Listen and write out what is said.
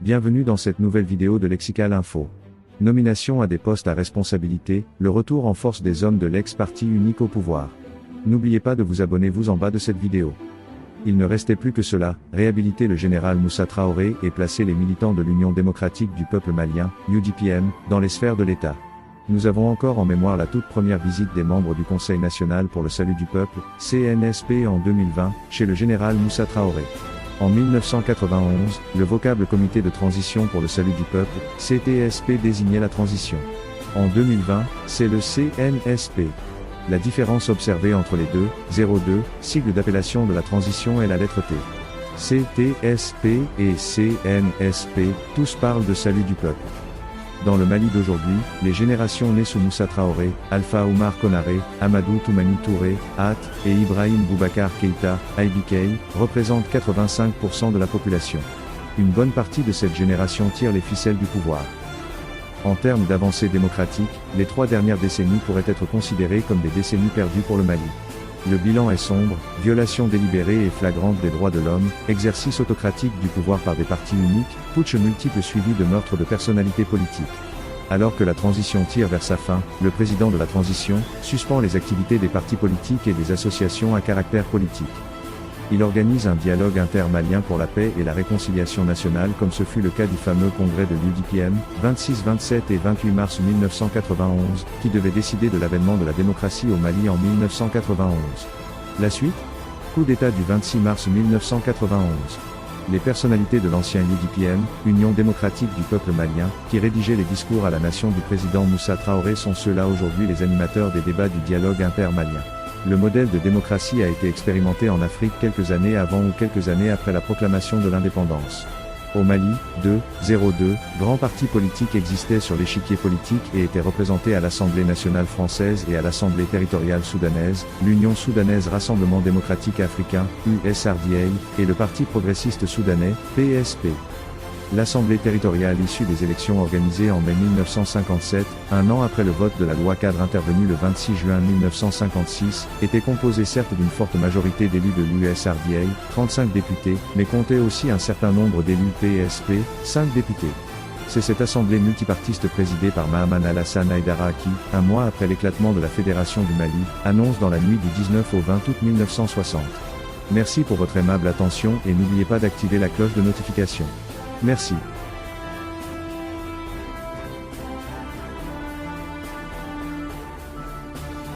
Bienvenue dans cette nouvelle vidéo de Lexical Info. Nomination à des postes à responsabilité, le retour en force des hommes de l'ex-parti unique au pouvoir. N'oubliez pas de vous abonner en bas de cette vidéo. Il ne restait plus que cela, réhabiliter le général Moussa Traoré et placer les militants de l'Union démocratique du peuple malien, UDPM, dans les sphères de l'État. Nous avons encore en mémoire la toute première visite des membres du Conseil national pour le salut du peuple, CNSP en 2020, chez le général Moussa Traoré. En 1991, le vocable Comité de transition pour le salut du peuple, CTSP désignait la transition. En 2020, c'est le CNSP. La différence observée entre les deux, 02, sigle d'appellation de la transition est la lettre T. CTSP et CNSP, tous parlent de salut du peuple. Dans le Mali d'aujourd'hui, les générations nées sous Moussa Traoré, Alpha Oumar Konaré, Amadou Toumani Touré, At, et Ibrahim Boubacar Keïta, IBK, représentent 85% de la population. Une bonne partie de cette génération tire les ficelles du pouvoir. En termes d'avancée démocratique, les 3 dernières décennies pourraient être considérées comme des décennies perdues pour le Mali. Le bilan est sombre, violation délibérée et flagrante des droits de l'homme, exercice autocratique du pouvoir par des partis uniques, putsch multiples suivis de meurtres de personnalités politiques. Alors que la transition tire vers sa fin, le président de la transition suspend les activités des partis politiques et des associations à caractère politique. Il organise un dialogue inter-malien pour la paix et la réconciliation nationale comme ce fut le cas du fameux congrès de l'UDPM, 26, 27 et 28 mars 1991, qui devait décider de l'avènement de la démocratie au Mali en 1991. La suite ? Coup d'État du 26 mars 1991. Les personnalités de l'ancien UDPM, Union démocratique du peuple malien, qui rédigeaient les discours à la nation du président Moussa Traoré sont ceux-là aujourd'hui les animateurs des débats du dialogue inter-malien. Le modèle de démocratie a été expérimenté en Afrique quelques années avant ou quelques années après la proclamation de l'indépendance. Au Mali, 02, grands partis politiques existaient sur l'échiquier politique et étaient représentés à l'Assemblée nationale française et à l'Assemblée territoriale soudanaise, l'Union soudanaise Rassemblement démocratique africain, USRDA, et le Parti progressiste soudanais, PSP. L'Assemblée territoriale issue des élections organisées en mai 1957, un an après le vote de la loi cadre intervenu le 26 juin 1956, était composée certes d'une forte majorité d'élus de l'USRDA, 35 députés, mais comptait aussi un certain nombre d'élus PSP, 5 députés. C'est cette assemblée multipartiste présidée par Mahaman Alassane Haïdara qui, un mois après l'éclatement de la Fédération du Mali, annonce dans la nuit du 19 au 20 août 1960. Merci pour votre aimable attention et n'oubliez pas d'activer la cloche de notification. Merci.